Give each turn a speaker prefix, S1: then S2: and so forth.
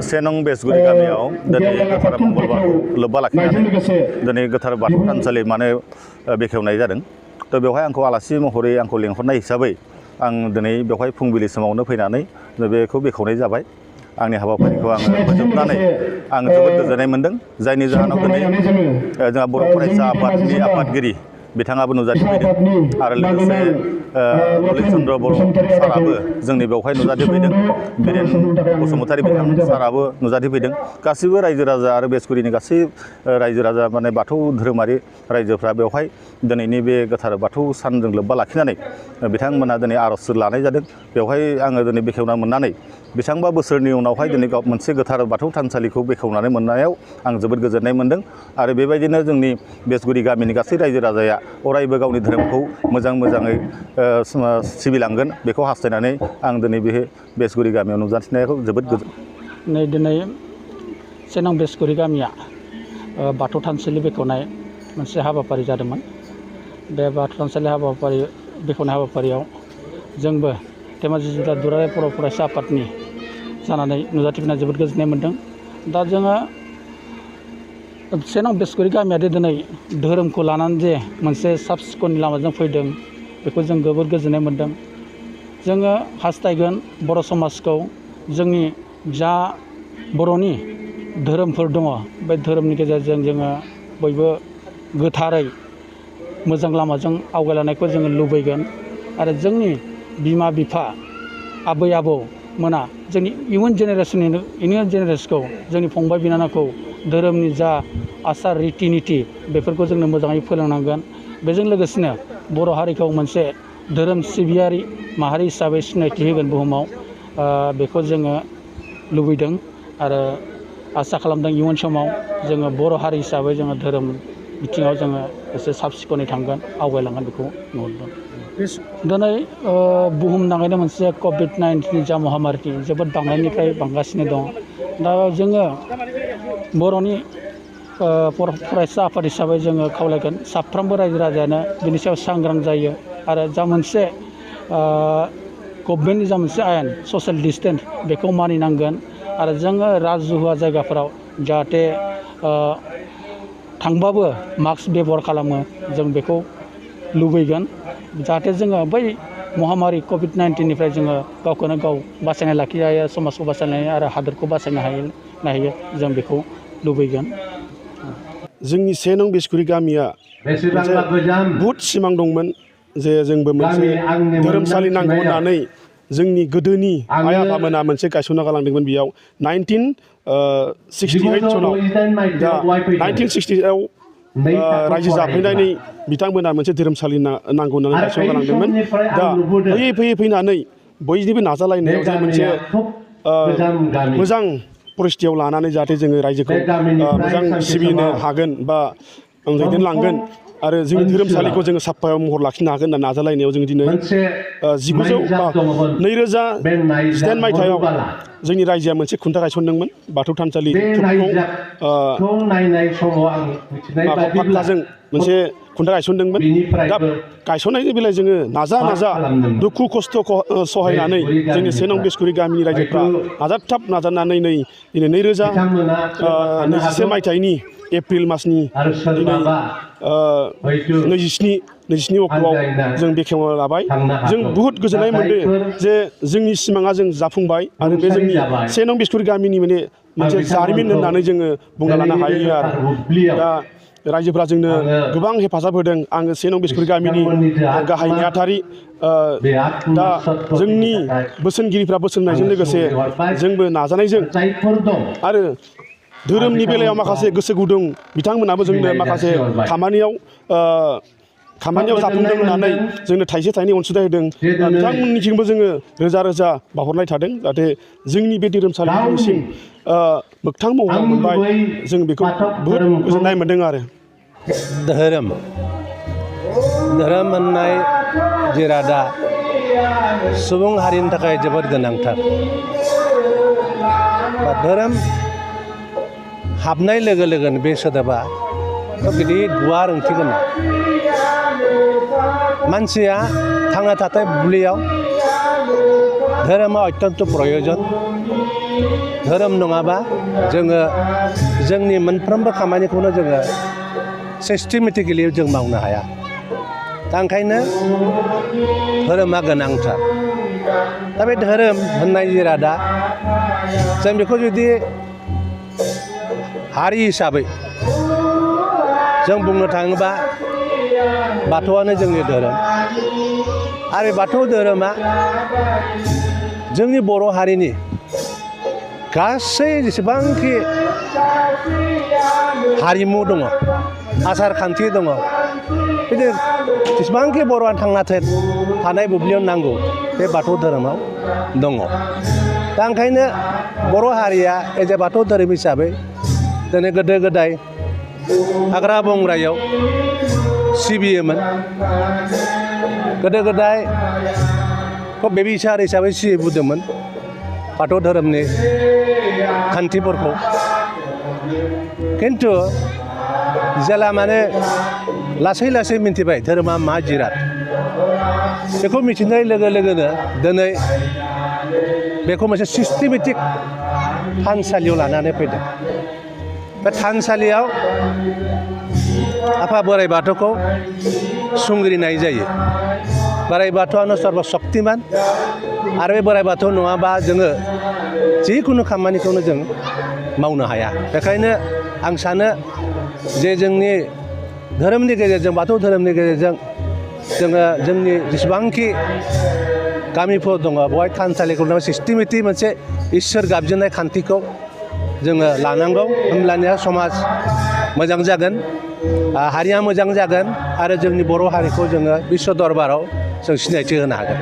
S1: सेनं बेसगुरि गामियाव दिनै गोथार मंगलबारखौ लोब्बा लाखिनानै दिनै गोथार बाथौ थानसालि माने बेखेवनाय जादों। थ' बेवहाय आंखौ आलासि महरै आंखौ लेंहरनाय हिसाबै आं दिनै बेवहाय फुंबिलि समावनो फैनानै बेखौ बेखेवनाय जाबाय। आंनि हाबाफारिखौ आङो फोजोबनानै आं जोबोद गोजोननाय मोन्दों। जायनि जाहोनाव दिनै जोंहा बर' फरायसा आफादनि आफादगिरि बिथाङाबो नुजाथिफैदों आरो लोगोसे ललित चन्द्र बर' साराबो जोंनि बेवहाय नुजाथिफैदों। बिरेन बसुमतारी बिथां साराबो नुजाथिफैदों। गासैबो रायजो राजा आरो बेसगुरिनि गासै रायजो राजा माने बाथौ धोरोमारि रायजोफ्रा बेवहाय दिनैनि बे गोथार बाथौ सानजों लोब्बा लाखिनानै बिथांमोना दिनै आर'ज लानाय जादों। बेवहाय आङो दिनै बेखेवना मोननानै बेसेबांबा बोसोरनि उनावहाय दिनै मोनसे गोथार बाथौ थानसालिखौ बेखेवनानै मोननायाव आं जोबोद गोजोननाय मोन्दों। आरो बेबायदिनो जोंनि बेसगुरि गामिनि गासै रायजो राजाया अरायबो गावनि धोरोमखौ मोजाङै सिबिलांगोन बेखौ हास्थायनानै आं दिनै बे बेसगुरि गामियाव नुजाथिनायखौ जोबोद
S2: दिनै सेनं बेसगुरि गामिया बाथौ थानसालि बेखेवनाय मोनसे हाबाफारि जादोंमोन। बे बाथौ थानसालि बेखेवनाय हाबाफारियाव जोंबो धेमाजि जिल्ला दुलाराय बर' फरायसा आफादनि जानानै नुजाथिफैना जोबोद गोजोननाय मोन्दों। दा जोङो सेनं बेसगुरि गामियादि दिनै धोरोमखौ लानानै जे मोनसे साब सिखननि लामाजों फैदों बेखौ जों जोबोद गोजोननाय मोन्दों। जोङो हास्थायगोन बर' समाजखौ जोंनि जा बर'नि धोरोमफोर दङ बे धोरोमनि गेजेरजों जोङो बयबो गोथारै मोजां लामाजों आवगायलांनायखौ जोङो लुबैगोन। आरो जोंनि बिमा बिफा आबै आबौ मोना जोंनि इयुन जेनेरेसनखौ जोंनि फंबाय बिनानावखौ धोरोमनि जा आसार रिति निति बेफोरखौ जोंनो मोजाङै फोरोंनांगोन। बेजों लोगोसेनो बर' हारिखौ मोनसे धोरोम सिबियारि माहारि हिसाबै सिनायथि होगोन बुहुमाव। बेखौ जोङो लुबैदों आरो आसा खालामदों इयुन समाव जोङो बर' हारि हिसाबै जोङो धोरोम बिथिङाव जोङो एसे साब सिखोनै थांगोन आवगायलांगोन बेखौ नुहुरदों। दिनै बुहुमनाङैनो मोनसे कभिड-19 जा महामारि जोबोद बांनायनिफ्राय बांगासिनो दं। दा जोङो बर'नि फरायसा आफाद हिसाबै जोङो खावलायगोन साफ्रोमबो रायजो राजायानो बिनि सायाव सांग्रां जायो आरो जा मोनसे गभर्नमेन्टनि जा मोनसे आयेन ससियेल डिसटेन्स बेखौ मानिनांगोन। आरो जोङो राजहुवा जायगाफोराव जाहाथे थांबाबो मास्क बेबहार खालामो जों बेखौ लुबैगोन। जाहाथे जोङो बै महामारि कभिड-19निफ्राय जोङो गावखौनो गाव बासायना लाखिनो हायो, समाजखौ बासायनो हायो आरो हादरखौ बासायनो हायो जों बेखौ लुबैगोन।
S3: जोंनि सेनं बेसगुरि गामिया बुहुद सिमां दंमोन जे जोंबो मोनसे धोरोमसालि नांगौ होननानै जोंनि गोदोनि आइ आफामोना मोनसे गायसनना गालांदोंमोन। बेयाव 1968 सनाव दा 1968आव रायजो जाफैनानै बिथांमोना मोनसे धोरोमसालि नांगौ होननानै गायसनना गालांदोंमोन। दा फैयै फैनानै बयनिबो नाजालायनायाव जे मोनसे मोजां परिस्थितियाव लानानै जाहाथे जोङो रायजोखौ मोजां सिबिनो हागोन बा दैदेनलांगोन आरो जोंनि धोरोमसालिखौ जोङो साफायाव महर लाखिनो हागोन होनना नाजालायनायाव जों दिनै 2018 मायथाइयाव जोंनि रायजोआ मोनसे खुन्था गायसनदोंमोन बाथौ थानसालि फाक्काजों मोनसे खुन्था गायसनदोंमोन। दा गायसननायनि बेलायाव जोङो नाजा दुखु खस्थ' सहायनानै जोंनि सेनं बेसगुरि गामिनि रायजोफ्रा नाजानानै दिनै 2021 मायथाइनि एप्रिल मासनि दिनै 27 अक्ट'आव जों बेखेवना लाबाय। जों बुहुद गोजोननाय मोनदों जे जोंनि सिमाङा जों जाफुंबाय आरो बे जोंनि सेनं बेसगुरि गामिनि मोनसे जारिमिन होननानै जोङो बुंना लानो हायो आरो। दा रायजोफ्रा जोंनो गोबां हेफाजाब होदों। आङो सेनं बेसगुरि गामिनि गाहाय नेहाथारि दा जोंनि बोसोनगिरिफ्रा बोसोन होनायजों लोगोसे जोंबो नाजानायजों आरो धोरोमनि बेलायाव माखासे गोसो गुदुं बिथांमोनाबो जोंनो माखासे खामानियाव जाफुंदों होननानै जोंनो थाइसे थाइनै अनसुंथाइ होदों। बिथांमोननिथिंबो जोङो रोजा बावहरनाय थादों जाहाथे जोंनि बे धोरोमसालिसिम मोगथां महर मोनबाय। जों बेखौ बुहुद गोजोननाय मोन्दों आरो।
S4: धोरोम होननाय जिरादा सुबुं हारिनि थाखाय जोबोद गोनांथार धोरोम हाबनाय लोगो लोगोनो बे सोदोबा गिदिर गुवार ओंथि गोनां मानसिया थांना थानाय बुब्लियाव धोरोमा अत्यन्त प्रयोजन धोरोम नङाबा जोङो जोंनि मोनफ्रोमबो खामानिखौनो जोङो सिस्टेमेटिकेलि जों मावनो हाया दा ओंखायनो धोरोमा गोनांथार दा बे धोरोम होननाय जिरादा जों बेखौ जुदि हारि हिसाबै जों बुंनो थाङोबा बाथौआनो जोंनि धोरोम आरो बाथौ धोरोमा जोंनि बर' हारिनि गासै जेसेबांखि हारिमु दङ आसार खान्थि दङ बिदिनो जेसेबांखि बर'आ थांना थानाय बुब्लियाव नांगौ बे बाथौ धोरोमाव दङ दा ओंखायनो बर' हारिया एज ए बाथौ धोरोम हिसाबै दिनै गोदो गोदाय हाग्रा बंग्रायाव सिबियोमोन गोदो गोदाय बेबिसार हिसाबै सिबिबोदोंमोन बाथौ धोरोमनि खान्थिफोरखौ खिन्थु जेला माने लासै लासै मिन्थिबाय धोरोमा मा जिराद बेखौ मिथिनाय लोगो लोगोनो दिनै बेखौ मोनसे सिस्टेमेटिक थानसालियाव लानानै फैदों बे थानसालियाव आफा बोराइ बाथौखौ संग्रिनाय जायो बोराइ बाथौआनो सर्ब शक्तिमान आरो बे बोराइ बाथौ नङाबा जोङो जिखुनु खामानिखौनो जों मावनो हाया बेखायनो आं सानो जे जोंनि धोरोमनि गेजेरजों बाथौ धोरोमनि गेजेरजों जोङो जोंनि जेसेबांखि गामिफोर दङ बेवहाय थानसालिखौ सिस्टेमेटिक मोनसे इसोर गाबज्रिनाय खान्थिखौ जोङो लानांगौ होमब्लानिया समाज मोजां जागोन हारिया मोजां जागोन आरो जोंनि बर' हारिखौ जोङो बिश्व दरबाराव जों सिनायथि होनो हागोन